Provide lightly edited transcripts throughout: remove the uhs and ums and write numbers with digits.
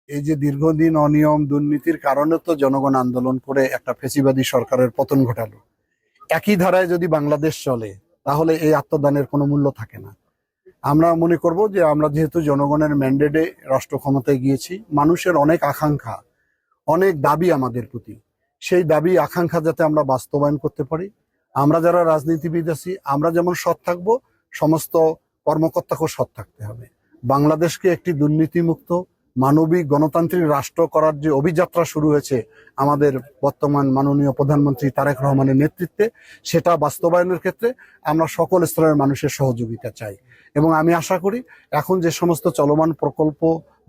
এই যে দীর্ঘদিন অনিয়ম দুর্নীতির কারণে তো জনগণ আন্দোলন করে একটা ফ্যাসিবাদী সরকারের পতন ঘটালো। একই ধারায় যদি বাংলাদেশ চলে তাহলে এই আত্মদানের কোনো মূল্য থাকে না। আমরা মনে করব যে আমরা যেহেতু জনগণের ম্যান্ডেটে রাষ্ট্র ক্ষমতায় গিয়েছি, মানুষের অনেক আকাঙ্ক্ষা, অনেক দাবি আমাদের প্রতি, সেই দাবি আকাঙ্ক্ষা যাতে আমরা বাস্তবায়ন করতে পারি। আমরা যারা রাজনীতিবিদ আছি, আমরা যেমন সৎ থাকবো, সমস্ত কর্মকর্তাকেও সৎ থাকতে হবে। বাংলাদেশকে একটি দুর্নীতিমুক্ত মানবিক গণতান্ত্রিক রাষ্ট্র করার যে অভিযাত্রা শুরু হয়েছে আমাদের বর্তমান মাননীয় প্রধানমন্ত্রী তারেক রহমানের নেতৃত্বে, সেটা বাস্তবায়নের ক্ষেত্রে আমরা সকল স্তরের মানুষের সহযোগিতা চাই। এবং আমি আশা করি এখন যে সমস্ত চলমান প্রকল্প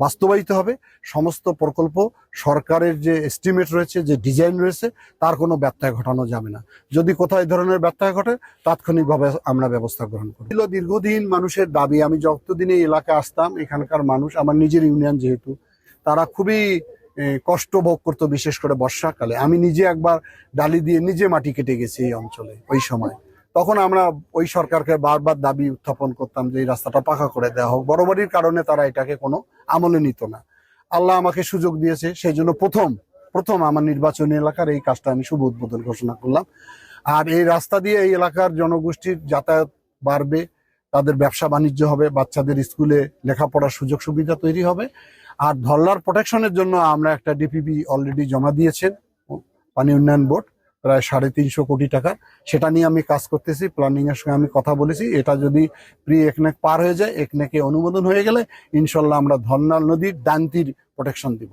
বাস্তবায়িত হবে, সমস্ত প্রকল্প সরকারের যে এস্টিমেট রয়েছে, যে ডিজাইন রয়েছে, তার কোনো ব্যত্যয় ঘটানো যাবে না। যদি কোথাও এই ধরনের ব্যত্যয় ঘটে, তাৎক্ষণিকভাবে আমরা ব্যবস্থা গ্রহণ করি। দীর্ঘদিন মানুষের দাবি। আমি যতদিন এই এলাকায় আসতাম, এখানকার মানুষ, আমার নিজের ইউনিয়ন যেহেতু, তারা খুবই কষ্ট ভোগ করতো, বিশেষ করে বর্ষাকালে। আমি নিজে একবার ডালি দিয়ে নিজে মাটি কেটে গেছি এই অঞ্চলে ওই সময়। তখন আমরা ওই সরকারকে বারবার দাবি উত্থাপন করতাম যে এই রাস্তাটা পাকা করে দেওয়া হোক। বড়বাড়ির কারণে তারা এটাকে কোনো আমলে নিত না। আল্লাহ আমাকে সুযোগ দিয়েছে, সেই জন্য প্রথম আমার নির্বাচনী এলাকার এই কাজটা আমি শুভ উদ্বোধন ঘোষণা করলাম। আর এই রাস্তা দিয়ে এই এলাকার জনগোষ্ঠীর যাতায়াত বাড়বে, তাদের ব্যবসা বাণিজ্য হবে, বাচ্চাদের স্কুলে লেখাপড়ার সুযোগ সুবিধা তৈরি হবে। আর ধল্লার প্রোটেকশনের জন্য আমরা একটা ডিপিপি অলরেডি জমা দিয়েছেন পানি উন্নয়ন বোর্ড, প্রায় 350 কোটি টাকা। সেটা নিয়ে আমি কাজ করতেছি, প্ল্যানিং এর সঙ্গে আমি কথা বলেছি। এটা যদি প্রি একনেক পার হয়ে যায়, একনেকে অনুমোদন হয়ে গেলে ইনশাল্লাহ আমরা ধর্নাল নদীর ডান তীর প্রোটেকশন দিব।